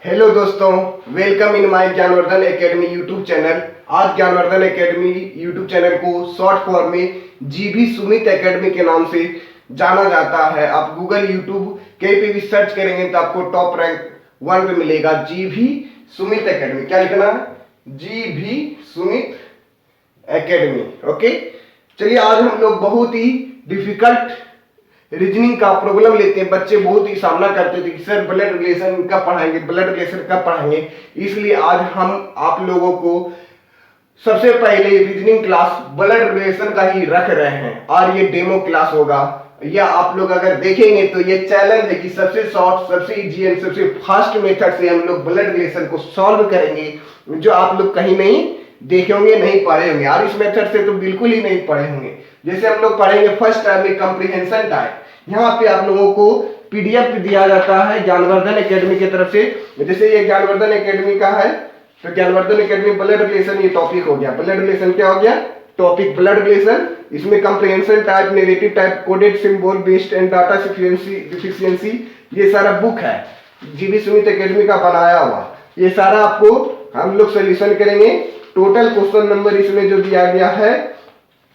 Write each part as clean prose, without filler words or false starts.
Hello दोस्तों, welcome in my Gyanvardhan Academy YouTube channel. आज Gyanvardhan Academy YouTube channel को short form में जीभी सुमित एकेडमी के नाम से जाना जाता है। आप गूगल यूट्यूब कहीं पे भी सर्च करेंगे तो आपको टॉप रैंक 1 पे मिलेगा जीभी सुमित एकेडमी। क्या लिखना है? जीभी सुमित एकेडमी। ओके, चलिए आज हम लोग बहुत ही डिफिकल्ट रीजनिंग का प्रॉब्लम लेते हैं। बच्चे बहुत ही सामना करते थे कि सर ब्लड रिलेशन कब पढ़ाएंगे, ब्लड रिलेशन कब पढ़ाएंगे। इसलिए आज हम आप लोगों को सबसे पहले रीजनिंग क्लास ब्लड रिलेशन का ही रख रहे हैं और ये डेमो क्लास होगा। या आप लोग अगर देखेंगे तो ये चैलेंज है कि सबसे शॉर्ट, सबसे इजी एंड सबसे फास्ट मेथड से हम लोग ब्लड रिलेशन को सॉल्व करेंगे, जो आप लोग कहीं नहीं देखे होंगे, नहीं पढ़े होंगे। और इस मेथड से तो बिल्कुल ही नहीं पढ़े होंगे। जैसे हम लोग पढ़ेंगे फर्स्ट टाइम में कंप्रीहेंशन टाइप। यहाँ पे आप लोगों को पीडीएफ दिया जाता है ज्ञानवर्धन एकेडमी की तरफ से। जैसे ये ज्ञानवर्धन एकेडमी का है तो ज्ञानवर्धन एकेडमी ब्लड रिलेशन ये टॉपिक हो गया। ब्लड रिलेशन क्या हो गया? Topic blood relation. इसमें comprehension type, narrative type, coded symbol based and data deficiency, ये सारा बुक है जीवी सुमित एकेडमी का बनाया हुआ। ये सारा आपको हम लोग सोल्यूशन करेंगे। टोटल क्वेश्चन नंबर इसमें जो दिया गया है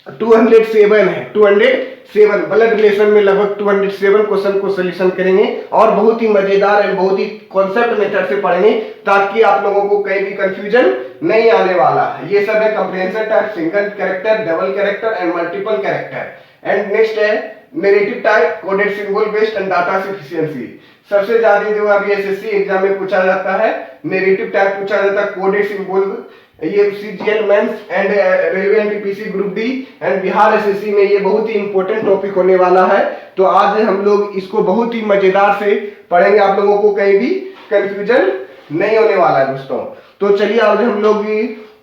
207 है। 207 ब्लड रिलेशन में लगभग 207 क्वेश्चन को सोल्यूशन करेंगे और बहुत ही मजेदार एंड बहुत ही कॉन्सेप्ट मेथड से पढ़ेंगे ताकि आप लोगों को कहीं भी कंफ्यूजन नहीं आने वाला है। ये सब है comprehension type, single character, double character and multiple character. And next है narrative type, coded symbol based and data sufficiency. सबसे ज्यादा जो अभी एसएससी एग्जाम में पूछा जाता है नेरेटिव टाइप पूछा जाता है, कोडेड सिंबल ये CGL mains and railway NTPC group D and Bihar SSC में ये बहुत ही इंपॉर्टेंट टॉपिक होने वाला है। तो आज हम लोग इसको बहुत ही मजेदार से पढ़ेंगे, आप लोगों को कहीं भी कंफ्यूजन नहीं होने वाला है दोस्तों। तो चलिए आज हम लोग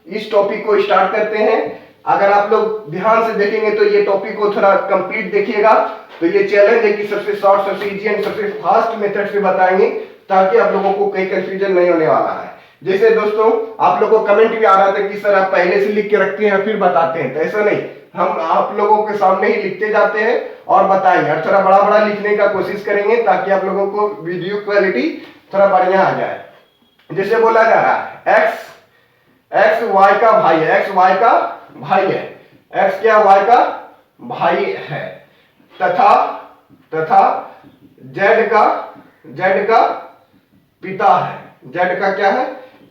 इस टॉपिक को स्टार्ट करते हैं। अगर आप लोग ध्यान से देखेंगे तो ये टॉपिक को थोड़ा कंप्लीट देखिएगा। तो ये चैलेंज है कि सबसे शॉर्ट, सबसे इजी एंड सबसे फास्ट मेथड से बताएंगे ताकि आप लोगों को कहीं कंफ्यूजन नहीं होने वाला है। जैसे दोस्तों आप लोगों को कमेंट भी आ रहा था कि सर आप पहले से लिख के रखते हैं फिर बताते हैं, तो ऐसा नहीं, हम आप लोगों के सामने ही लिखते जाते हैं और बताएंगे और थोड़ा बड़ा बड़ा लिखने का कोशिश करेंगे ताकि आप लोगों को वीडियो क्वालिटी थोड़ा बढ़िया आ जाए। जैसे बोला जा रहा है एक्स वाई का भाई है, एक्स वाई का भाई है, एक्स क्या वाई का भाई है, तथा जेड का पिता है। जेड का क्या है?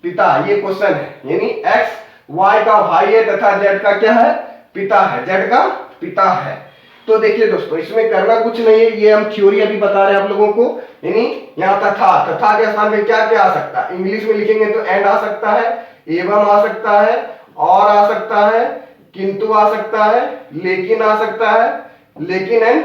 पिता। ये क्वेश्चन है, यानी एक्स वाई का भाई है तथा जेड का क्या है? पिता है, जेड का पिता है। तो देखिए दोस्तों इसमें करना कुछ नहीं है, ये हम थ्योरी अभी बता रहे हैं आप लोगों को। यानी यहाँ तथा के स्थान पे क्या क्या आ सकता है? इंग्लिश में लिखेंगे तो एंड आ सकता है, एवं आ सकता है, और आ सकता है, किंतु आ सकता है, लेकिन आ सकता है, लेकिन एंड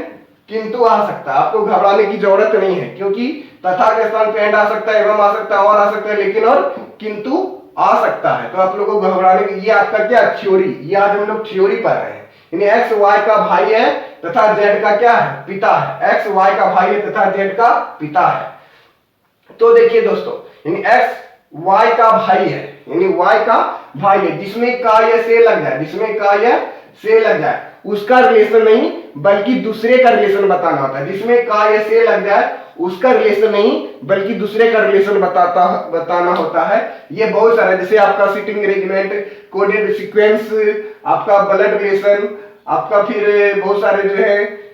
किंतु आ सकता है। आपको घबराने की जरूरत नहीं है क्योंकि तथा के स्थान पे एंड आ सकता है, एवं आ सकता है, और आ सकता है, लेकिन और किंतु आ सकता है। तो आप लोगों को घबराने की, ये आपका क्या थ्योरी, ये आज हम लोग थ्योरी पढ़ रहे हैं। यानी एक्स वाई का भाई है तथा जेड का क्या है? पिता है। एक्स वाई का भाई है तथा जेड का पिता है। तो देखिए दोस्तों यानी एक्स वाई का भाई है, यानी वाई का भाई है जिसमें का या से लग जाए, जिसमें का या से लग जाए उसका रिलेशन नहीं बल्कि दूसरे का रिलेशन बताना होता है। जिसमें का या से लग जाए उसका रिलेशन नहीं बल्कि दूसरे का रिलेशन बताना होता है। ये बहुत सारा, जैसे आपका सिटिंग अरेंजमेंट, कोडेड सीक्वेंस, आपका ब्लड रिलेशन, आपका फिर बहुत सारे जो है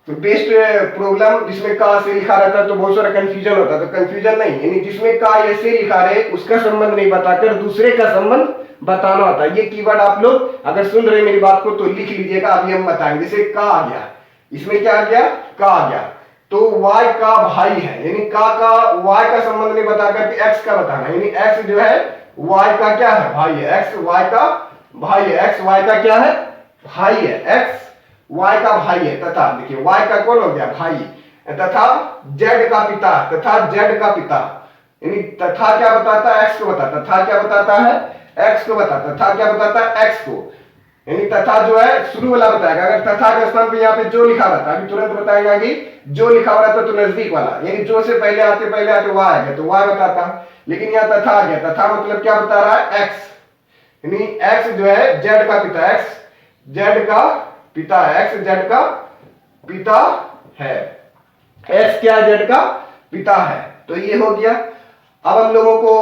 बेस्ट प्रॉब्लम जिसमें का से लिखा रहता है तो बहुत सारा कंफ्यूजन होता है। तो कंफ्यूजन नहीं, यानी जिसमें का या से लिखा रहे उसका संबंध नहीं बताकर दूसरे का संबंध बताना होता है। ये कीवर्ड आप लोग अगर सुन रहे मेरी बात को तो लिख लीजिएगा, अभी हम बताएंगे। जैसे का आ गया, इसमें क्या आ गया? का आ गया, तो वाई का भाई है, यानी का वाई का संबंध नहीं बताकर एक्स का बताना, यानी एक्स जो है वाई का क्या है? भाई है। एक्स वाई का भाई है, एक्स वाई का क्या है? भाई है, एक्स वाई का भाई है। तथा देखिए वाई का कौन हो गया? भाई। तथा जेड का पिता, तथा जेड का पिता, यानी तथा क्या बताता है? एक्स को बताता। तथा क्या बताता है? एक्स को बताता। तथा क्या बताता है? एक्स को। यानी तथा जो है शुरू वाला बताएगा। अगर तथा के स्थान पे यहाँ पे जो लिखा रहता है अभी तुरंत बताएगा कि जो लिखा हुआ रहता तो नजदीक वाला, यानी जो से पहले आते वाह आ गया तो वाह बताता। लेकिन यहाँ तथा आ गया, तथा मतलब क्या बता रहा है? एक्स। यानी एक्स जो है जेड का पिता, एक्स जेड का पिता है, एक्स जेड का पिता है, एक्स क्या जेड का पिता है। तो ये हो गया। अब हम लोगों को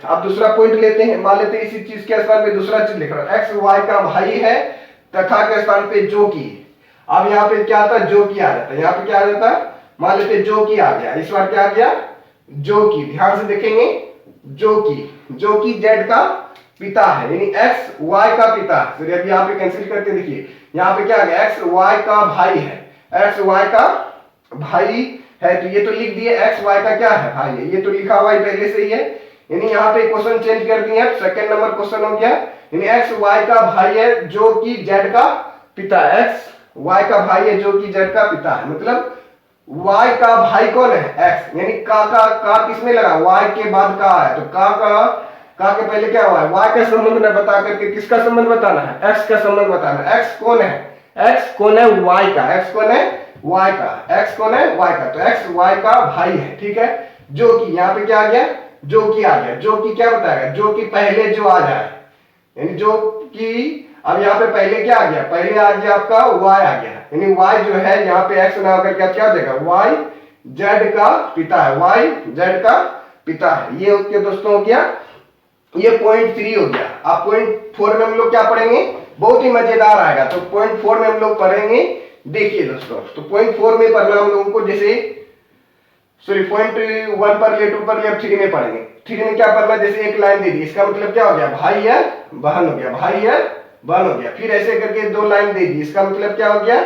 अब दूसरा पॉइंट लेते हैं। मान लेते हैं इसी चीज के स्थान पे दूसरा चीज लिख रहा है, एक्स वाई का भाई है तथा के स्थान पे जो की। अब यहाँ पे क्या आता है, जो की आ जाता है। यहाँ पे क्या आ जाता है, मान लेते हैं जो की आ गया, इस बार क्या आ गया, जो की। ध्यान से देखेंगे, जो की जेड का पिता है, यानी एक्स वाई का पिता है। तो अब यहाँ पे कैंसिल करके देखिए, यहाँ पे क्या आ गया, एक्स वाई का भाई है, एक्स वाई का भाई है। तो ये तो लिख दिए एक्स वाई का क्या है, भाई है। ये तो लिखा हुआ है पहले से ही है, यानी यहाँ पे क्वेश्चन चेंज कर दिए, सेकंड नंबर क्वेश्चन हो गया, यानी एक्स वाई का भाई है जो कि जेड का पिता है। एक्स वाई का भाई है जो कि जेड का पिता है, मतलब y का भाई कौन है, x, यानी का किसमें लगा, y के बाद का है, तो का के पहले क्या हुआ है, y का संबंध न बता करके किसका संबंध बताना है, x का संबंध बताना है। x कौन है, x कौन है, y का, x कौन है, y का, x कौन है, y का, तो x y का भाई है, ठीक है। जो कि यहाँ पे क्या आ गया, जो कि आ गया, जो कि क्या बताएगा, जो कि पहले जो आ जाए, यानी जो कि अब यहाँ पे पहले क्या आ गया, पहले आ गया आपका y आ गया, यानी y जो है यहाँ पे x ना होकर क्या हो जाएगा, y z का पिता है, y z का पिता है। ये ओके दोस्तों हो गया, ये पॉइंट 3 हो गया। अब पॉइंट 4 में हम लोग क्या पढ़ेंगे, बहुत ही मजेदार आएगा, तो पॉइंट 4 में हम लोग पढ़ेंगे। देखिए दोस्तों, तो पॉइंट 4 में पढ़ना हम लोगों को, जैसे सॉरी पॉइंट 1 पर लिया, 2 पर लिया, 3 में पढ़ेंगे। 3 में क्या पढ़ना, जैसे एक लाइन दे दी, इसका मतलब क्या हो गया, भाई है बहन हो गया, भाई है बहन हो गया। फिर ऐसे करके 2 लाइन दे दी, इसका मतलब क्या हो गया,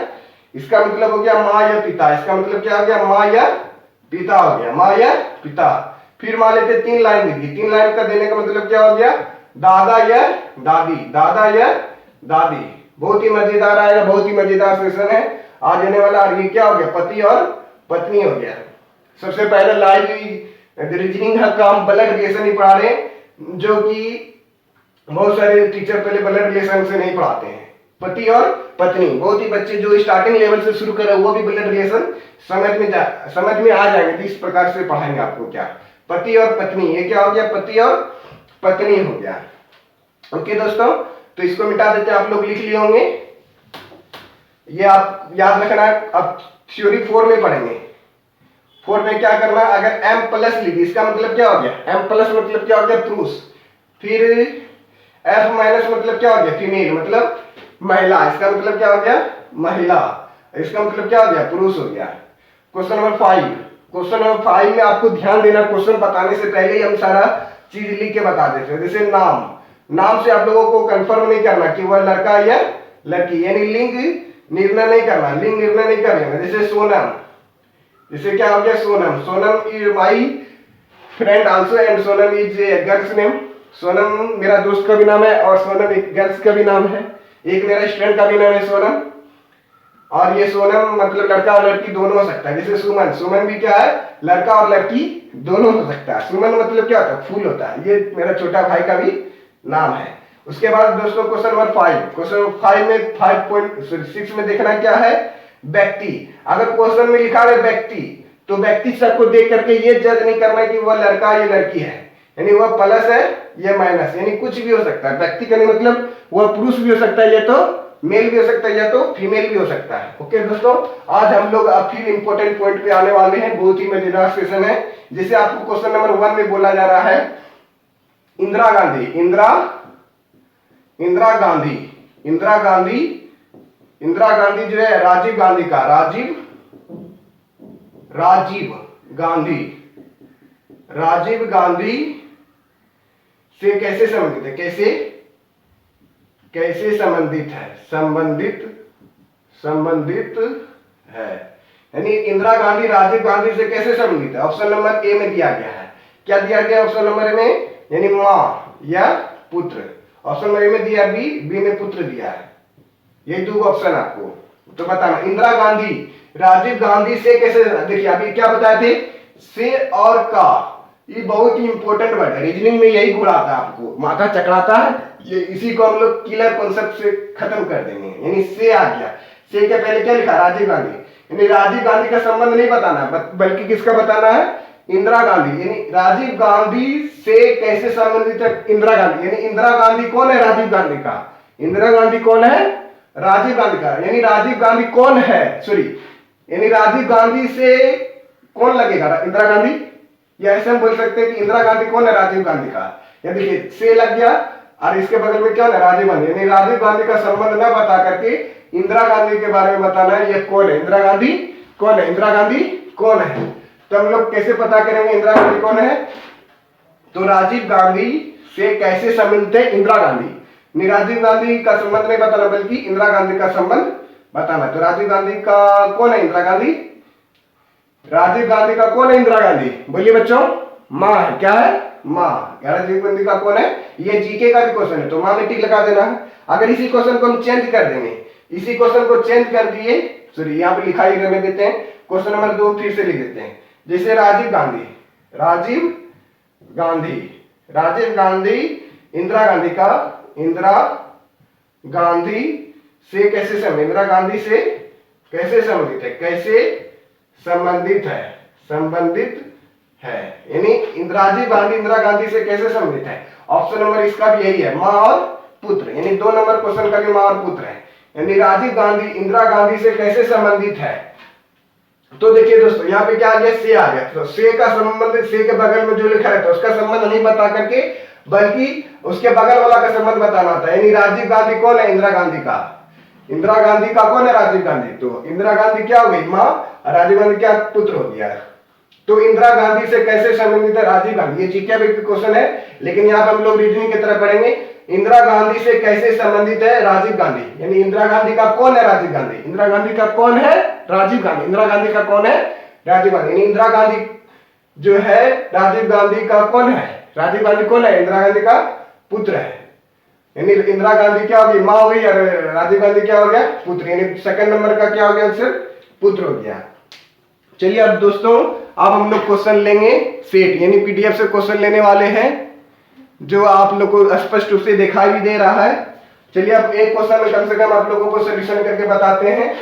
इसका मतलब हो गया माँ या पिता, इसका मतलब क्या हो गया, माँ या पिता हो गया, माँ या पिता। फिर मान लेते 3 लाइन दे दी, 3 लाइन का देने का मतलब क्या हो गया, दादा या दादी, दादा या दादी। बहुत ही मजेदार आएगा, बहुत ही मजेदार सेशन है आज आने वाला। और ये क्या हो गया, पति और पत्नी हो गया। सबसे पहले लाइव रीजनिंग का काम ब्लड रिलेशन ही पढ़ा रहे हैं, जो कि बहुत सारे टीचर पहले ब्लड रिलेशन से नहीं पढ़ाते हैं। पति और पत्नी, बहुत ही बच्चे जो स्टार्टिंग लेवल से शुरू कर रहे हैं वो भी ब्लड रिलेशन समझ में आ जाएंगे। तो इस प्रकार से पढ़ाएंगे आपको, क्या पति और पत्नी, ये क्या हो गया, पति और पत्नी हो गया। ओके दोस्तों, तो इसको मिटा देते हैं, आप लोग लिख लिए होंगे, ये आप याद रखना। अब थ्योरी 4 में पढ़ेंगे। 4 में क्या करना, अगर m प्लस लिखी, इसका मतलब क्या हो गया, m प्लस मतलब क्या हो गया, पुरुष। फिर f माइनस मतलब क्या हो गया, फीमेल, मतलब महिला, इसका मतलब क्या हो गया, महिला, इसका मतलब क्या हो गया, पुरुष हो गया। क्वेश्चन नंबर 5, क्वेश्चन नंबर 5 में आपको ध्यान देना, क्वेश्चन बताने से पहले ही हम सारा चीज लिख के बता देते हैं। जैसे नाम से आप लोगों को कंफर्म नहीं करना कि वह लड़का या लड़की, यानी लिंग निर्णय नहीं करना, लिंग निर्णय नहीं करना। जैसे सोनम, जैसे क्या हो गया, Sonam is my friend also and Sonam is a girls name. Sonam मेरा दोस्त का भी नाम है और सोनम एक गर्ल्स का भी नाम है, एक मेरा स्टूडेंट का भी नाम है सोनम। और ये सोनम मतलब लड़का और लड़की दोनों हो सकता है। जैसे सुमन भी क्या है, लड़का और लड़की दोनों हो सकता है। सुमन मतलब क्या होता है, फूल होता है। ये मेरा छोटा भाई का भी नाम है। उसके बाद दोस्तों क्वेश्चन नंबर 5, क्वेश्चन 5 में 5.6 में देखना क्या है, व्यक्ति। अगर क्वेश्चन में लिखा है व्यक्ति, तो व्यक्ति सब को देख करके ये जज नहीं करना कि वह लड़का या लड़की है, यानी वह प्लस है या माइनस, यानी कुछ भी हो सकता है। व्यक्ति का मतलब वह पुरुष भी हो सकता है, या तो मेल भी हो सकता है, या तो फीमेल भी हो सकता है। ओके दोस्तों, आज हम लोग अब फिर इंपॉर्टेंट पॉइंट पे आने वाले हैं। बहुत ही मजेदार सेशन है। जैसे आपको क्वेश्चन नंबर 1 में बोला जा रहा है, इंदिरा गांधी जो है राजीव गांधी से कैसे संबंधित है, कैसे संबंधित है, यानी इंदिरा गांधी राजीव गांधी से कैसे संबंधित है। ऑप्शन नंबर ए में दिया गया है, क्या दिया गया ऑप्शन नंबर ए में, यानी माँ या पुत्र। ऑप्शन नंबर ए में दिया बी में पुत्र दिया है। ये 2 ऑप्शन आपको तो बताना। इंदिरा गांधी राजीव गांधी से कैसे, देखिए अभी क्या बताए थे, से और का, ये बहुत ही इंपॉर्टेंट वर्ड है। रीजनिंग में यही गुण आता है, आपको माथा चकराता है ये, इसी को हम लोग किलर कॉन्सेप्ट से खत्म कर देंगे। यानी से आ गया, से के पहले क्या लिखा, राजीव गांधी, यानी राजीव गांधी का संबंध नहीं बताना, बल्कि किसका बताना है, इंदिरा गांधी। यानी राजीव गांधी से कैसे संबंधित है इंदिरा गांधी, यानी इंदिरा गांधी कौन है, राजीव गांधी का। इंदिरा गांधी कौन है, राजीव गांधी का। यानी राजीव गांधी कौन है, सॉरी, यानी राजीव गांधी से कौन लगेगा, इंदिरा गांधी। या ऐसे हम बोल सकते हैं कि इंदिरा गांधी कौन है, राजीव गांधी का। या देखिए से लग गया और इसके बगल में क्या है, राजीव गांधी, यानी राजीव गांधी का संबंध न बता करके इंदिरा गांधी के बारे में बताना है, ये कौन है, इंदिरा गांधी कौन है, इंदिरा गांधी कौन है। तो हम लोग कैसे पता करेंगे इंदिरा गांधी कौन है, तो राजीव गांधी से कैसे संबंधित है इंदिरा गांधी, राजीव गांधी का संबंध नहीं बताना बल्कि इंदिरा गांधी का संबंध बताना। तो राजीव गांधी का कौन है, इंदिरा गांधी, राजीव गांधी का कौन है, इंदिरा गांधी, बोलिए बच्चों, माँ है, क्या है, माँ। राजीव गांधी का कौन है, ये जीके का भी क्वेश्चन है तो माँ में टिक लगा देना है। अगर इसी क्वेश्चन को हम चेंज कर देंगे, इसी क्वेश्चन को चेंज कर दिए, सॉरी यहाँ पे लिखा ही रहने देते हैं, क्वेश्चन नंबर 2 फिर से लिख देते हैं। जैसे राजीव गांधी, राजीव गांधी, राजीव गांधी इंदिरा गांधी का, इंदिरा गांधी से कैसे संबंधित, इंदिरा गांधी से कैसे संबंधित है, कैसे संबंधित है, संबंधित है, यानी राजीव गांधी इंदिरा गांधी से कैसे संबंधित है। ऑप्शन नंबर इसका भी यही है, माँ और पुत्र, यानी 2 नंबर क्वेश्चन का भी माँ और पुत्र है, यानी राजीव गांधी इंदिरा गांधी से कैसे संबंधित है। तो देखिए दोस्तों यहाँ पे क्या आ गया, से आ गया, तो से का संबंध, से के बगल में जो लिखा रहता है उसका संबंध नहीं बता करके बल्कि उसके बगल वाला का संबंध बताना होता है। यानी राजीव गांधी कौन है, इंदिरा गांधी का, इंदिरा गांधी का कौन है, राजीव गांधी, तो इंदिरा गांधी क्या हो गई, माँ, राजीव गांधी क्या, पुत्र हो गया। तो इंदिरा गांधी से कैसे संबंधित है राजीव गांधी, ये जीके का क्वेश्चन है, लेकिन यहाँ पे हम लोग रीजनिंग की तरह पढ़ेंगे। इंदिरा गांधी से कैसे संबंधित है राजीव गांधी, यानी इंदिरा गांधी का कौन है, राजीव गांधी, इंदिरा गांधी का कौन है, राजीव गांधी, इंदिरा गांधी का कौन है, राजीव गांधी, यानी इंदिरा गांधी जो है राजीव गांधी का कौन है, राजीव गांधी कौन है, इंदिरा गांधी का पुत्र है, यानी इंदिरा गांधी क्या हो गई, माँ हो गई, और राजीव गांधी क्या हो गया, पुत्र, यानी सेकंड नंबर का क्या हो गया आंसर, पुत्र हो गया। चलिए अब दोस्तों अब हम लोग क्वेश्चन लेंगे सेट, यानी पीडीएफ से क्वेश्चन लेने वाले हैं जो आप लोग को स्पष्ट रूप से दिखाई भी दे रहा है। चलिए अब एक क्वेश्चन में कम से कम आप लोगों को सोल्यूशन करके बताते हैं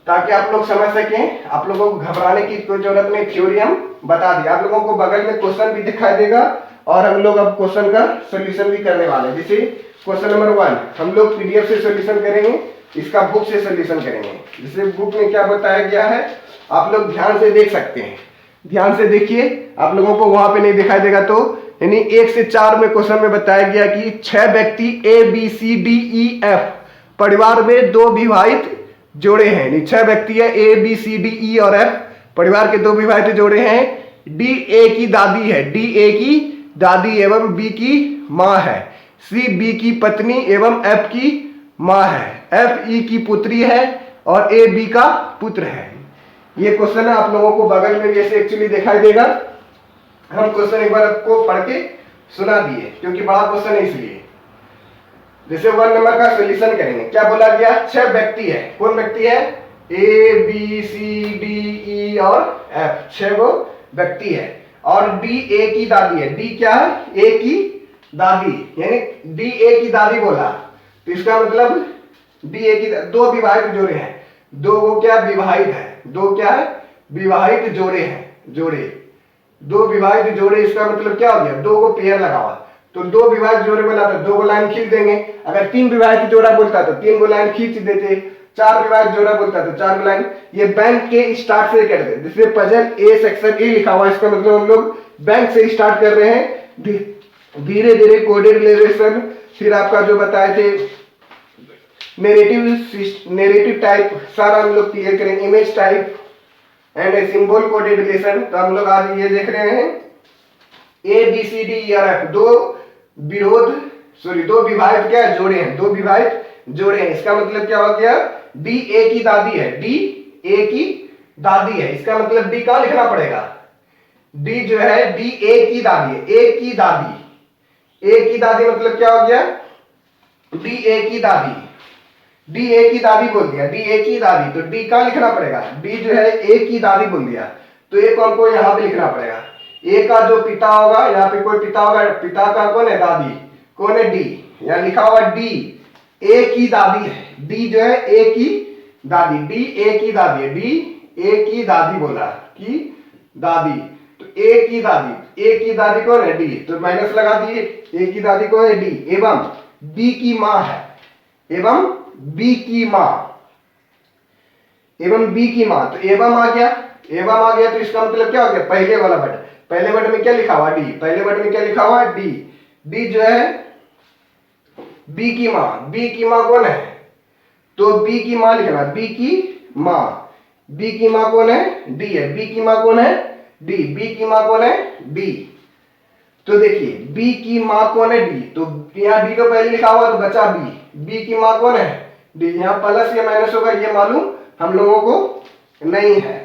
ताकि आप लोग समझ सकें, आप लोगों को घबराने की कोई जरूरत नहीं, थ्योरी हम बता दिए, आप लोगों को बगल में क्वेश्चन भी दिखाई देगा और हम लोग अब क्वेश्चन का सोल्यूशन भी करने वाले हैं। जैसे क्वेश्चन नंबर 1 हम लोग पीडीएफ से सोल्यूशन करेंगे, इसका बुक से सोल्यूशन करेंगे। जैसे बुक में क्या बताया गया है आप लोग ध्यान से देख सकते हैं, ध्यान से देखिए, आप लोगों को वहां पे नहीं दिखाई देगा तो, यानी 1 से 4 में क्वेश्चन में बताया गया कि 6 व्यक्ति A B C D E F परिवार में 2 विवाहित जोड़े हैं, यानी 6 व्यक्ति है, ए बी सी डी ई और एफ परिवार के 2 विवाहित जोड़े हैं। डी ए की दादी है, डी ए की दादी एवं बी की माँ है, सी बी की पत्नी एवं एफ की माँ है, एफ ई की पुत्री है और ए बी का पुत्र है। ये क्वेश्चन है, आप लोगों को बगल में जैसे एक्चुअली दिखाई देगा। हम क्वेश्चन एक बार आपको पढ़ के सुना दिए क्योंकि बड़ा क्वेश्चन है इसलिए। जैसे 1 नंबर का सॉल्यूशन करेंगे, क्या बोला गया, 6 व्यक्ति है, कौन व्यक्ति है, ए बी सी डी ई और एफ, 6 वो व्यक्ति है और डी ए की दादी है, डी क्या है, ए की दादी, यानी डी ए की दादी बोला तो इसका मतलब डी ए की 2 विवाहित जोड़े हैं, 2 वो क्या विवाहित है, 2 क्या है विवाहित जोड़े हैं, जोड़े 2 विवाहित जोड़े, इसका मतलब क्या हो गया 2 को पेयर लगा हुआ, तो 2 विवाहित जोड़े बोला तो 2 को लाइन खींच देंगे। अगर 3 विवाहित जोड़ा बोलता तो 3 को लाइन खींच देते, 4 विवाहित जोड़ा बोलता तो 4 को लाइन। ये बैंक के स्टार्ट से करते, जैसे पजल ए सेक्शन ए लिखा हुआ, इसका मतलब हम लोग बैंक से स्टार्ट कर रहे हैं, धीरे धीरे कोडेड रिलेशन, फिर आपका जो बताए थे नेरेटिव टाइप सारा हम लोग क्लियर करेंगे, image type and symbol coded relation. तो हम लोग आज ये देख रहे हैं ए बी सी डी ई और एफ, 2 विवाहित क्या जोड़े हैं, 2 विवाहित जोड़े हैं, इसका मतलब क्या हो गया डी ए की दादी है, डी ए की दादी है, इसका मतलब डी कहां लिखना पड़ेगा, डी जो है डी ए की दादी है, ए की दादी, ए की दादी मतलब क्या हो गया डी ए की दादी, डी ए की दादी बोल दिया, डी ए की दादी, तो डी कहां लिखना पड़ेगा, डी जो है ए की दादी बोल दिया तो ए को हमको यहां पे लिखना पड़ेगा। ए का जो पिता होगा, यहाँ पे कोई पिता होगा, पिता का कौन है दादी, कौन है डी, यहाँ लिखा हुआ डी ए की दादी है, डी जो है ए की दादी, डी ए की दादी है, डी ए की दादी बोला की दादी, तो ए की दादी, ए की दादी कौन है डी, तो माइनस लगा दिए, ए की दादी कौन है डी, एवं बी की माँ है, एवं बी की माँ, एवं बी की माँ, तो एवं आ गया, एवं आ गया तो इसका मतलब क्या हो गया पहले वाला वर्ड, पहले वर्ड में क्या लिखा हुआ डी, पहले वर्ड में क्या लिखा हुआ डी। डी जो है बी की माँ, बी की माँ कौन है, तो बी की माँ लिखना, बी की माँ, बी की माँ कौन है, डी है, बी की माँ कौन है, डी, बी की माँ कौन है, डी। तो देखिए बी की माँ कौन है, डी, तो यहाँ डी को पहले लिखा हुआ तो बचा बी, बी की माँ कौन है, डी। यहाँ प्लस या माइनस होगा ये मालूम हम लोगों को नहीं है।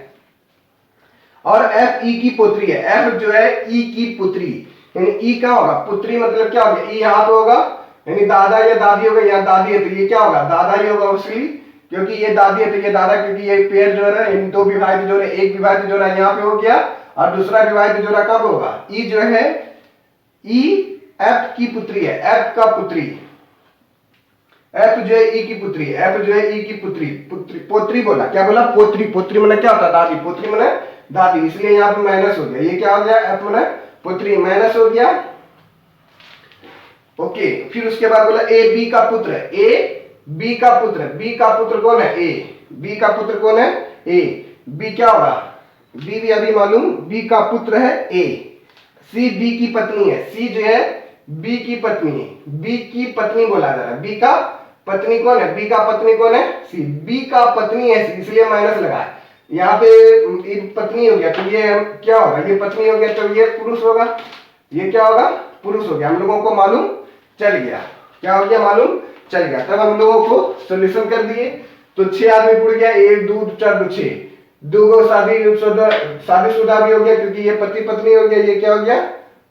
और एफ ई की पुत्री है, एफ जो है ई की पुत्री, यानी ई क्या होगा, पुत्री मतलब क्या होगा, ई यहाँ पे होगा यानी दादा या दादी होगा, यहाँ दादी है तो ये क्या होगा, दादा ही होगा उसकी, क्योंकि ये दादी है तो ये दादा, क्योंकि ये पेड़ जो है इन दो विभाजित जोड़े, एक विभाजित जोड़ा यहाँ पे हो गया और दूसरा विभाजित जोड़ा कब होगा, ई जो है ई एफ की पुत्री है, एफ का पुत्री, एफ जो है ई की पुत्री, एफ जो है ई की पुत्री, पुत्री पोत्री बोला, क्या बोला, पोत्री, पोत्री मैंने क्या होता है, दादी, पोत्री मैंने दादी, इसलिए यहाँ पे माइनस हो गया, ये क्या हो गया, एफ मैंने पुत्री माइनस हो गया। ओके, फिर उसके बाद बोला ए बी का पुत्र है, ए बी का पुत्र, बी का पुत्र कौन है, ए, बी का पुत्र कौन है, ए, बी क्या होगा, बी भी अभी मालूम, बी का पुत्र है ए। सी बी की पत्नी है, सी जो है बी की पत्नी, बी की पत्नी बोला जा रहा है, बी का पत्नी कौन है, बी का पत्नी कौन है, सी, बी का पत्नी है सी, इसलिए माइनस लगा है। यहाँ पे पत्नी हो गया तो ये क्या होगा, ये पत्नी हो गया तो ये पुरुष होगा, ये क्या होगा, पुरुष हो गया, हम लोगों को मालूम चल गया, क्या हो गया, मालूम चल गया। तब हम लोगों को सोल्यूशन कर दिए, तो 6 आदमी पुड़ गया, 1 2 4 2 6, 2 को शादीशुदा भी हो गया क्योंकि ये पति पत्नी हो गया, ये क्या हो गया,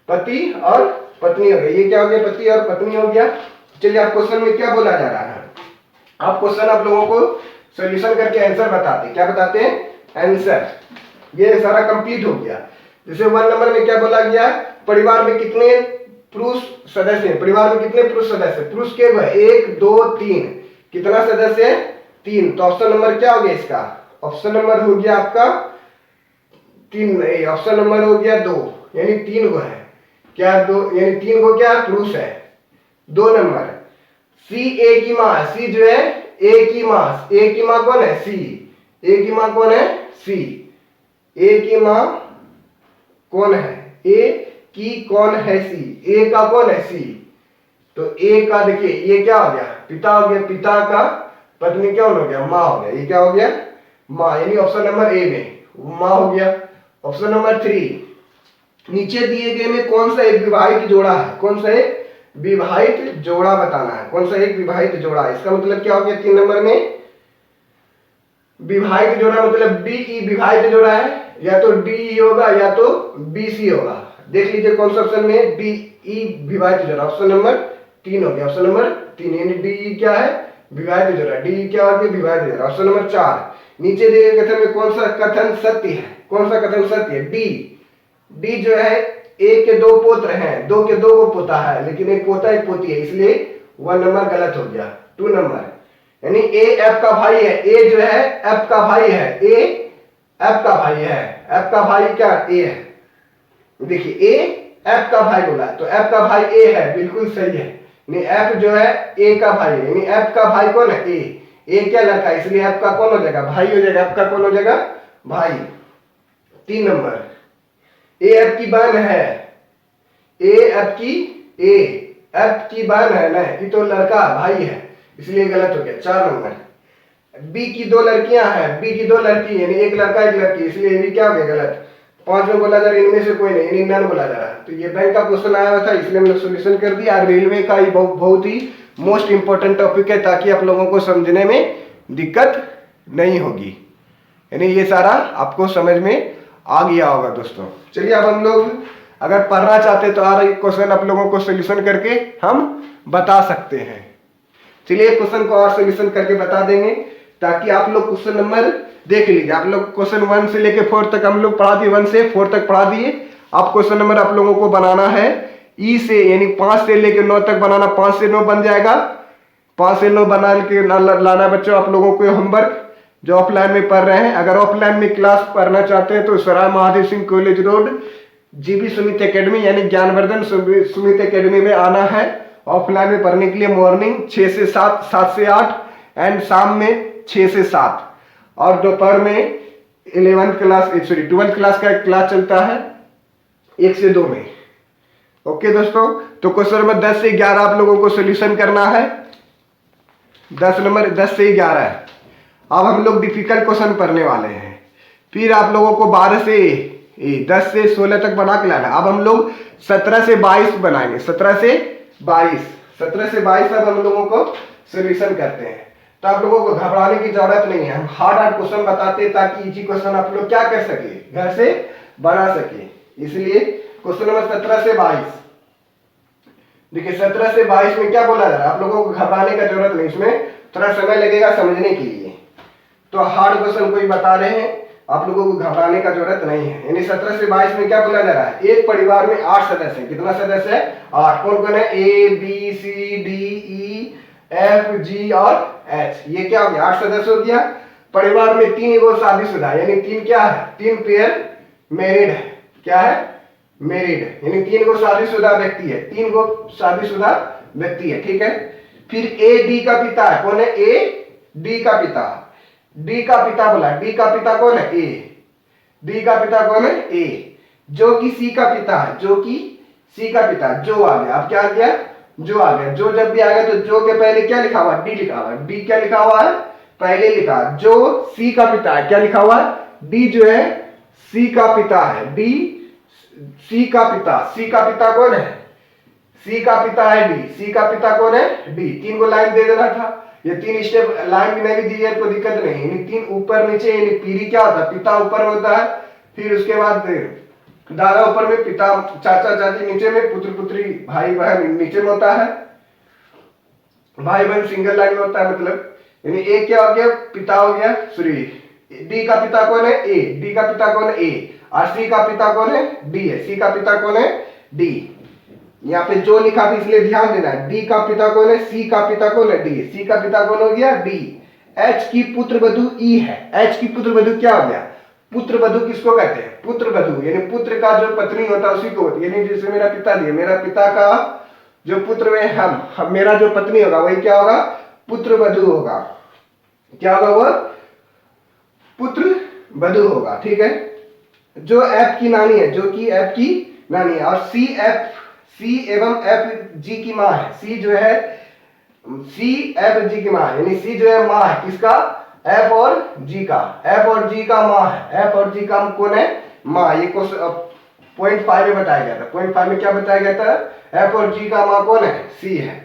पति और पत्नी हो गया, ये क्या हो गया, पति और पत्नी हो गया। चलिए आप क्वेश्चन में क्या बोला जा रहा है, आप क्वेश्चन आप लोगों को सॉल्यूशन करके आंसर बताते, क्या बताते हैं, आंसर, ये सारा कंप्लीट हो गया। जैसे 1 नंबर में क्या बोला गया, परिवार में कितने पुरुष सदस्य हैं, परिवार में कितने पुरुष सदस्य, पुरुष के 1 2 3, कितना सदस्य है, 3, तो ऑप्शन नंबर क्या हो गया इसका, ऑप्शन नंबर हो गया आपका 3, ऑप्शन नंबर हो गया 2, यानी 3 गो है, क्या 2, यानी 3 गो क्या पुरुष है। 2 नंबर सी ए की माँ, सी जो है ए की माँ, ए की माँ कौन है, सी, ए की माँ कौन है, सी, ए की माँ कौन है, ए की कौन है, सी, ए का कौन है, सी, तो ए का देखिए ये क्या हो गया, पिता हो गया, पिता का पत्नी क्या हो गया, माँ हो गया, ये क्या हो गया, माँ, यानी ऑप्शन नंबर ए में माँ हो गया। ऑप्शन नंबर 3, नीचे दिए गए में कौन सा एक विवाहित जोड़ा है, कौन सा एक विवाहित जोड़ा बताना है, कौन सा एक विवाहित जोड़ा है, इसका मतलब क्या हो गया, 3 नंबर में विवाहित जोड़ा मतलब डी ई विवाहित जोड़ा है, या तो डी ई होगा या तो बी सी होगा। देख लीजिए कौन सा ऑप्शन में डी ई विवाहित जोड़ा, ऑप्शन नंबर 3 हो गया, ऑप्शन नंबर 3, यानी डी ई क्या है, विवाहित जोड़ा, डी ई क्या हो गया, विवाहित जोड़ा। ऑप्शन नंबर 4, नीचे दिए गए कथन में कौन सा कथन सत्य है, कौन सा कथन सत्य है, डी, डी जो है एक के 2 पुत्र हैं, 2 के 2 को पोता है, लेकिन एक पोता एक पोती है, इसलिए 1 नंबर गलत हो गया। 2 नंबर, यानी ए एफ का भाई है, ए जो है एफ का भाई है, ए एफ का भाई है, एफ का भाई क्या ए है, देखिए ए एफ का भाई बोला तो एफ का भाई ए है, बिल्कुल सही है, यानी एफ जो है ए का भाई है, यानी एफ का भाई कौन है, ए क्या लड़का, इसलिए एफ का कौन हो जाएगा, भाई हो जाएगा, एफ का कौन हो जाएगा, भाई। 3 नंबर, ए एफ की बहन है, ए एफ की बहन है ना, ये तो लड़का भाई है, इसलिए गलत हो गया। 4 नंबर, बी की 2 लड़कियां हैं, बी की 2 लड़की यानी एक लड़का एक लड़की, इसलिए ये भी क्या हो गया, गलत। 5 में बोला जा रहा है इनमें से कोई नहीं, यानी नन बोला जा रहा है, तो ये बैंक का क्वेश्चन आया हुआ था, इसलिए हमने सोल्यूशन कर दिया। रेलवे का ही बहुत ही मोस्ट इंपॉर्टेंट टॉपिक है, ताकि आप लोगों को समझने में दिक्कत नहीं होगी, यानी ये सारा आपको समझ में आ गया होगा दोस्तों। चलिए अब हम लोग अगर पढ़ना चाहते तो आ रही क्वेश्चन आप लोगों को सोल्यूशन करके हम बता सकते हैं। चलिए क्वेश्चन को और सोल्यूशन करके बता देंगे, ताकि आप लोग क्वेश्चन नंबर देख लीजिए। आप लोग क्वेश्चन 1 से लेके 4 तक हम लोग पढ़ा दिए, 1 से 4 तक पढ़ा दिए। आप क्वेश्चन नंबर आप लोगों को बनाना है ई से, यानी 5 से लेके 9 तक बनाना, 5 से 9 बन जाएगा, 5 से 9 बना के लाना बच्चों आप लोगों को होमवर्क, जो ऑफलाइन में पढ़ रहे हैं। अगर ऑफलाइन में क्लास पढ़ना चाहते हैं तो Sarai Mahadev Singh college road GB Sumit Academy यानी ज्ञानवर्धन सुमित एकेडमी में आना है ऑफलाइन में पढ़ने के लिए। मॉर्निंग 6 से 7, 7 से 8 एंड शाम में 6 से 7, और दोपहर में 12th क्लास का एक क्लास चलता है, 1 से 2 में। ओके दोस्तों, तो क्वेश्चन नंबर 10 से 11 आप लोगों को सोल्यूशन करना है। 10 से 11। अब हम लोग डिफिकल्ट क्वेश्चन पढ़ने वाले हैं, फिर आप लोगों को 12 से 10 से 16 तक बना के लाना। अब हम लोग 17 से 22 बनाएंगे। 17 से 22 अब हम लोगों को सोल्यूशन करते हैं। तो आप लोगों को घबराने की जरूरत नहीं है, हम हार्ड क्वेश्चन बताते हैं ताकि इजी क्वेश्चन आप लोग क्या कर सके, घर से बना सके। इसलिए क्वेश्चन नंबर 17 से 22 देखिए। 17 से 22 में क्या बोला जा रहा है, आप लोगों को घबराने का जरूरत नहीं, इसमें थोड़ा समय लगेगा समझने के लिए। तो हार्ड क्वेश्चन कोई बता रहे हैं, आप लोगों को घबराने का जरूरत नहीं है। यानी 17 से 22 में क्या बोला जा रहा है, एक परिवार में 8 सदस्य है। कितना सदस्य है, 8। कौन कौन है, A B C D E F G और एच। ये क्या हो गया, 8 सदस्य हो गया। परिवार में 3 गो शादीशुदा, यानी 3 क्या है, 3 पेयर मैरिड है। क्या है, मैरिड है, यानी 3 गो शादीशुदा व्यक्ति है। 3 गो शादीशुदा व्यक्ति है, ठीक है। फिर ए डी का पिता है। कौन है, ए डी का पिता। डी का पिता बोला, डी का पिता कौन है, ए। डी का पिता कौन है, ए। जो कि सी का पिता है, जो कि सी का पिता, जो आ गया। अब क्या आ गया, जो आ गया। जो जब भी आ गया तो जो के पहले क्या लिखा हुआ, डी लिखा हुआ है। डी क्या लिखा हुआ है, पहले लिखा। जो सी का पिता है, क्या लिखा हुआ है, डी जो है सी का पिता है। डी सी का पिता। सी का पिता कौन है, सी का पिता है डी। सी का पिता कौन है, डी। 3 को लाइन दे देना था, ये 3 स्टेप लाइन भी नहीं भी दी है तो दिक्कत नहीं। यानी 3 ऊपर नीचे, यानी पीढ़ी क्या होता है, पिता ऊपर होता है, फिर उसके बाद दादा ऊपर में, पिता चाचा चाची नीचे में, पुत्र पुत्री भाई बहन नीचे में होता है। भाई बहन सिंगल लाइन में होता है, मतलब यानी ए क्या हो गया, पिता हो गया। सॉरी, डी का पिता कौन है, ए। डी का पिता कौन है, ए। और सी का पिता कौन है, डी है। सी का पिता कौन है, डी। यहाँ पे जो लिखा था इसलिए ध्यान देना है। डी का पिता कौन है, सी का पिता कौन है, डी। सी का पिता कौन हो गया, डी। एच की पुत्र वधु ई है। एच की पुत्र वधु क्या हो गया, पुत्र वधु किसको कहते हैं, पुत्र वधु, यानी पुत्र का जो पत्नी होता है उसी को होती है। यानी जैसे मेरा पिता दिए, मेरा पिता का जो पुत्र में हम मेरा जो पत्नी होगा वही क्या होगा, पुत्र वधु होगा। क्या होगा, वह पुत्र वधु होगा, ठीक है। जो एफ की नानी है, जो कि एफ की नानी है। और सी एवं एफ जी की माँ है। सी जो है सी एफ जी की माँ है, यानी सी जो है माँ है किसका, एफ और जी का। एफ और जी का माँ है। एफ और जी का कौन है, माँ। ये पॉइंट 5 में बताया गया था। पॉइंट 5 में क्या बताया गया था, एफ और जी का माँ कौन है, सी है।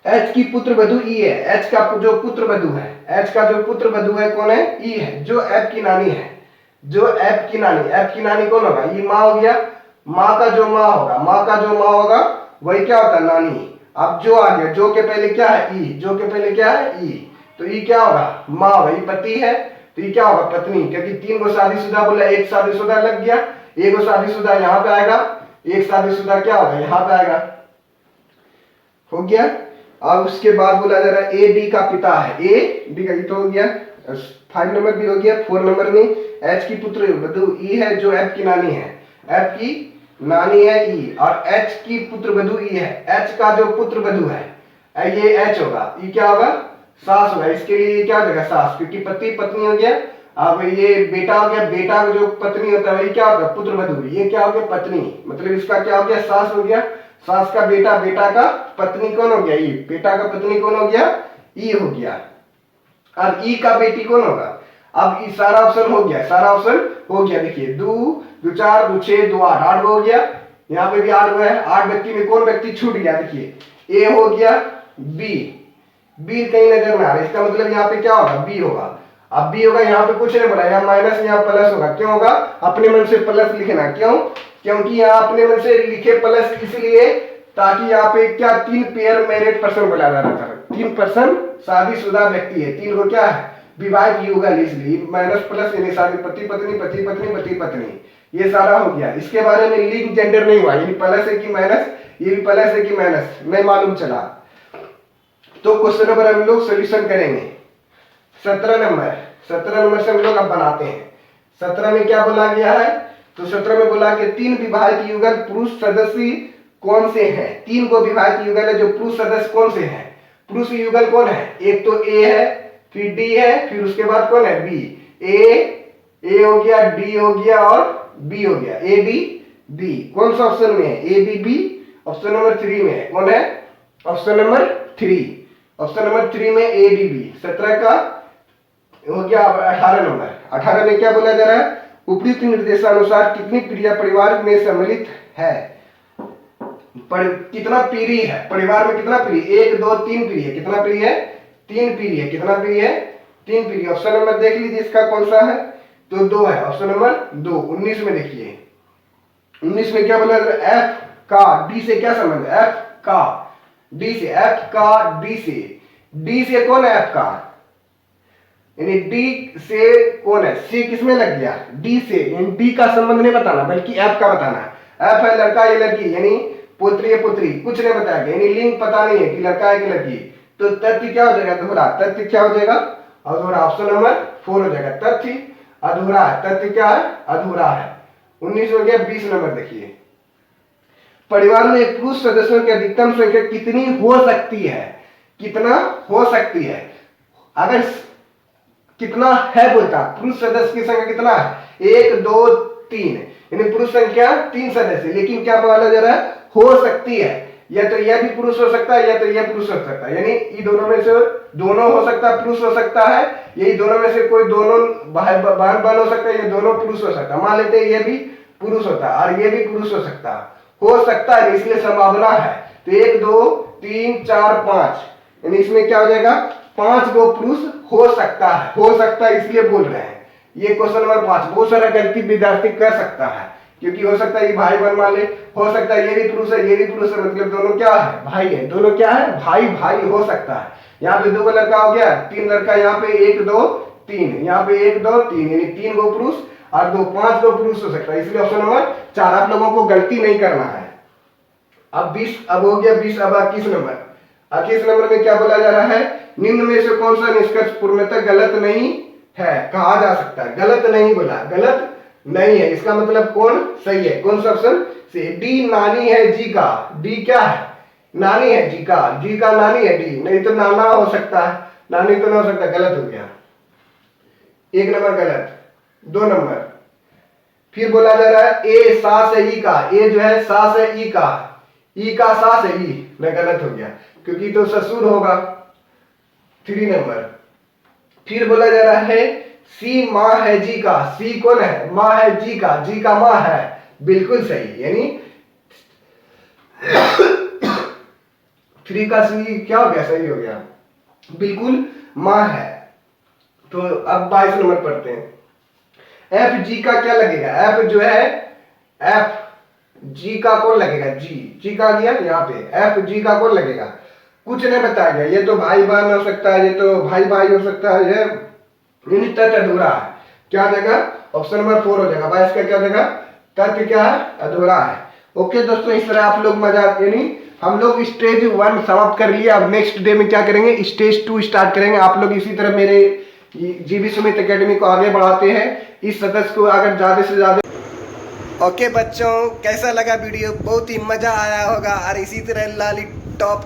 एच की पुत्र वधु ई है। एच का जो पुत्र वधु है, एच का जो पुत्र वधु है कौन है, ई है, जो एफ की नानी है। जो एफ की नानी कौन होगा, ये माँ हो गया। माँ का जो माँ होगा वही क्या होता है, नानी। अब जो आ गया, जो के पहले क्या है, ई। जो के पहले क्या है, ई। तो ई क्या होगा, माँ वही पति है, तो ये क्या होगा, पत्नी। क्योंकि 3 को शादीशुदा बोला, एक शादीशुदा लग गया, एक शादीशुदा यहाँ पे आएगा, एक शादीशुदा क्या होगा, यहाँ पे आएगा। हो गया। अब उसके बाद बोला जा रहा है ए डी का पिता है। ए डी का तो हो गया, 5 नंबर भी हो गया। 4 नंबर में एच की पुत्र वधु ई है, जो एफ की नानी है। एफ की नानी है ई, और एच की पुत्र वधु ई है। एच का जो पुत्र वधु है ये एच होगा, ई क्या होगा, सास होगा। इसके लिए क्या हो जाएगा, सास, क्योंकि पति पत्नी हो गया। अब ये बेटा हो गया, बेटा का जो पत्नी होता है वही क्या होगा, पुत्र वधु। ये क्या हो गया, पत्नी, मतलब इसका क्या हो गया, सास हो गया। सास का बेटा, बेटा का पत्नी कौन हो गया, ई। बेटा का पत्नी कौन हो गया, ई हो गया। अब ई का बेटी कौन होगा। अब ये सारा ऑप्शन हो गया, देखिए 2 2 4 2 6 2 8, 8 हो गया। यहाँ पे भी 8 हुआ है। 8 व्यक्ति में कौन व्यक्ति छूट गया, देखिए ए हो गया, बी कहीं नजर में आ रहा है, इसका मतलब यहाँ पे क्या होगा, बी होगा। अब बी होगा, यहाँ पे कुछ नहीं बोला, यहाँ माइनस यहाँ प्लस होगा। क्यों होगा, अपने मन से प्लस लिखना। क्यों, क्योंकि यहाँ अपने मन से लिखे प्लस इसलिए ताकि यहाँ पे क्या 3 पेयर मैरिड पर्सन बोला जा रहा था। 3 पर्सन शादीशुदा व्यक्ति है, 3 को क्या है, विवाहित युगल, इसलिए माइनस प्लस यानी शादी, पति पत्नी पति पत्नी पति पत्नी, ये सारा हो गया। इसके बारे में लिंक जेंडर नहीं हुआ, यानी प्लस है कि माइनस, ये भी प्लस है कि माइनस नहीं मालूम चला। तो क्वेश्चन नंबर हम लोग सोल्यूशन करेंगे। 17 नंबर से हम लोग अब बनाते हैं। 17 में क्या बोला गया है, तो 17 में बोला कि 3 विवाहित युगल पुरुष सदस्य कौन से हैं। 3 को विवाहित युगल है, जो पुरुष सदस्य कौन से हैं, पुरुष युगल कौन है, एक तो ए है, फिर डी है, फिर उसके बाद कौन है, बी। ए हो गया, डी हो गया और बी हो गया, ए डी बी। कौन सा ऑप्शन में है? A D B option number 3 में है। कौन है? Option number 3। ऑप्शन नंबर 3 में ए डी बी। 17 का हो गया 18 नंबर। 18 में क्या बोला जा रहा है? उपयुक्त निर्देशानुसार कितनी क्रिया परिवार में सम्मिलित है? कितना पीढ़ी है परिवार में? कितना पीढ़ी? 1 2 3 पीढ़ी है। कितना पीढ़ी है? 3 पीढ़ी है। कितना पीढ़ी है? 3 पीढ़ी। ऑप्शन नंबर देख लीजिए इसका कौन सा है, तो 2 है। Option number 2। 19 में देखिए, 19 में क्या बोला? एफ का डी से क्या संबंध है? एफ का डी से, एफ का डी से। डी से कौन है? एफ का, यानी डी से कौन है? सी किसमें लग गया? डी से। यानी डी का संबंध नहीं बताना बल्कि एफ का बताना है। एफ है लड़का या लड़की, यानी पुत्री या पुत्री, कुछ नहीं बताया गया, यानी लिंग पता नहीं है कि लड़का है कि लड़की। तो तथ्य क्या हो जाएगा? अधूरा। तथ्य क्या हो जाएगा? अधूरा। ऑप्शन नंबर 4 हो जाएगा। तथ्य अधूरा है। तथ्य क्या है? अधूरा है। 19 हो गया। 20 नंबर देखिए, परिवार में पुरुष सदस्यों की अधिकतम संख्या कितनी हो सकती है? कितना हो सकती है? अगर कितना है बोलता, पुरुष सदस्य की संख्या कितना है? 1 2 3, यानी पुरुष संख्या 3 सदस्य। लेकिन क्या बोला जा रहा है? हो सकती है। या तो यह भी पुरुष हो सकता है या तो यह पुरुष हो सकता है, यानी इन दोनों में से दोनों हो सकता है, पुरुष हो सकता है। यही दोनों में से कोई दोनों बहन हो सकता है, ये दोनों पुरुष हो सकता है। मान लेते हैं ये भी पुरुष होता है और ये भी पुरुष हो सकता है। हो सकता है, इसलिए संभावना है। तो 1 2 3 4 5, यानी इसमें क्या हो जाएगा? 5 गो पुरुष हो सकता है। हो सकता है इसलिए बोल रहे हैं। ये क्वेश्चन नंबर 5। बहुत सारा गलती विद्यार्थी कर सकता है, क्योंकि हो सकता है ये भाई बहन मान ले, हो सकता है ये भी पुरुष है ये भी पुरुष है, मतलब दोनों क्या है? भाई है। दोनों क्या है? भाई भाई हो सकता है। यहाँ पे 2 लड़का हो गया, 3 लड़का, यहाँ पे 1 2 3, यहाँ पे 1 2 3, यानी 3 गो पुरुष और 5 गो पुरुष हो सकता है। इसलिए ऑप्शन नंबर 4। आप लोगों को गलती नहीं करना है। अब 20, अब हो गया 20। अब 21 नंबर। 21 नंबर में क्या बोला जा रहा है? निम्न में से कौन सा निष्कर्ष पूर्णतः गलत नहीं है कहा जा सकता है? गलत नहीं बोला, गलत नहीं है, इसका मतलब कौन सही है? कौन सा ऑप्शन से? डी नानी है जी का। डी क्या है? नानी है जी का। जी का नानी है डी, नहीं तो नाना हो सकता है, नानी तो ना हो सकता। गलत हो गया। 1 नंबर गलत। 2 नंबर फिर बोला जा रहा है ए सास है ई का। ए जो है सास है ई का, ई का सास है ई, मैं गलत हो गया क्योंकि तो ससुर होगा। 3 नंबर फिर बोला जा रहा है सी माँ है जी का। सी कौन है? माँ है जी का। जी का माँ है, बिल्कुल सही, यानी 3 का सी क्या हो गया? सही हो गया, बिल्कुल माँ है। तो अब 22 नंबर पढ़ते हैं। एफ जी का क्या लगेगा? एफ जो है, एफ जी का कौन लगेगा? जी, जी का गया यहाँ पे। एफ जी का कौन लगेगा? कुछ नहीं बताया गया। ये तो भाई बहन हो सकता है, ये तो भाई भाई हो सकता है, ये तथ्य अधूरा है। क्या देगा? ऑप्शन नंबर 4 हो जाएगा। 22 का क्या देगा? तथ्य क्या है? अधूरा है। ओके दोस्तों, इस तरह आप लोग मजा, यानी हम लोग स्टेज 1 समाप्त कर लिया। अब नेक्स्ट डे में क्या करेंगे? स्टेज 2 स्टार्ट करेंगे। आप लोग इसी तरह मेरे जीबी सुमित एकेडमी को आगे बढ़ाते हैं। इस सदस्य को अगर ज्यादा से ज्यादा। ओके बच्चों, कैसा लगा वीडियो? बहुत ही मजा आया होगा। और इसी तरह ललन टॉप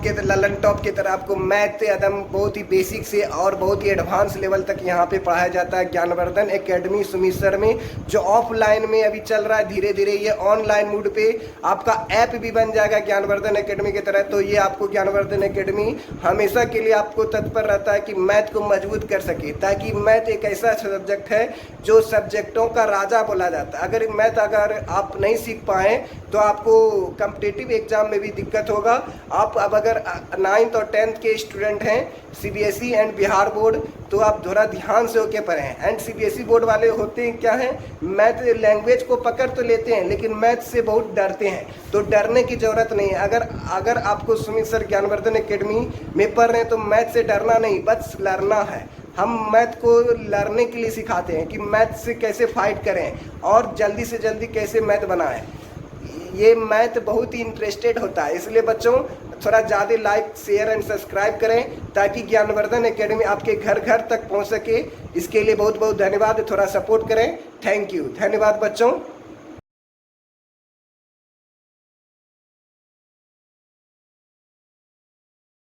की तरह आपको मैथ एकदम बहुत ही बेसिक से और बहुत ही एडवांस लेवल तक यहाँ पे पढ़ाया जाता है ज्ञानवर्धन एकेडमी सुमित में, जो ऑफलाइन में अभी चल रहा है। धीरे धीरे ये ऑनलाइन मूड पे आपका ऐप भी बन जाएगा ज्ञानवर्धन एकेडमी की तरह। तो ये आपको ज्ञानवर्धन एकेडमी हमेशा के लिए आपको तत्पर रहता है कि मैथ को मजबूत कर सके, ताकि मैथ एक ऐसा सब्जेक्ट है जो सब्जेक्टों का राजा बोला जाता है। अगर मैथ अगर आप नहीं सीख पाए तो आपको कॉम्पिटिटिव एग्जाम में भी दिक्कत होगा। आप अब अगर 9th और 10th के स्टूडेंट हैं सीबीएसई एंड बिहार बोर्ड, तो आप थोड़ा ध्यान से होके पढ़ें। एंड सीबीएसई बोर्ड वाले होते हैं क्या हैं, मैथ लैंग्वेज को पकड़ तो लेते हैं लेकिन मैथ से बहुत डरते हैं। तो डरने की ज़रूरत नहीं है। अगर आपको सुमित सर ज्ञानवर्धन एकेडमी में पढ़ रहे हैं तो मैथ से डरना नहीं, बस लड़ना है। हम मैथ को लड़ने के लिए सिखाते हैं कि मैथ से कैसे फाइट करें और जल्दी से जल्दी कैसे मैथ बनाएं। ये मैथ बहुत ही इंटरेस्टेड होता है, इसलिए बच्चों थोड़ा ज़्यादा लाइक शेयर एंड सब्सक्राइब करें ताकि ज्ञानवर्धन एकेडमी आपके घर घर तक पहुंच सके। इसके लिए बहुत बहुत धन्यवाद। थोड़ा सपोर्ट करें। थैंक यू, धन्यवाद बच्चों।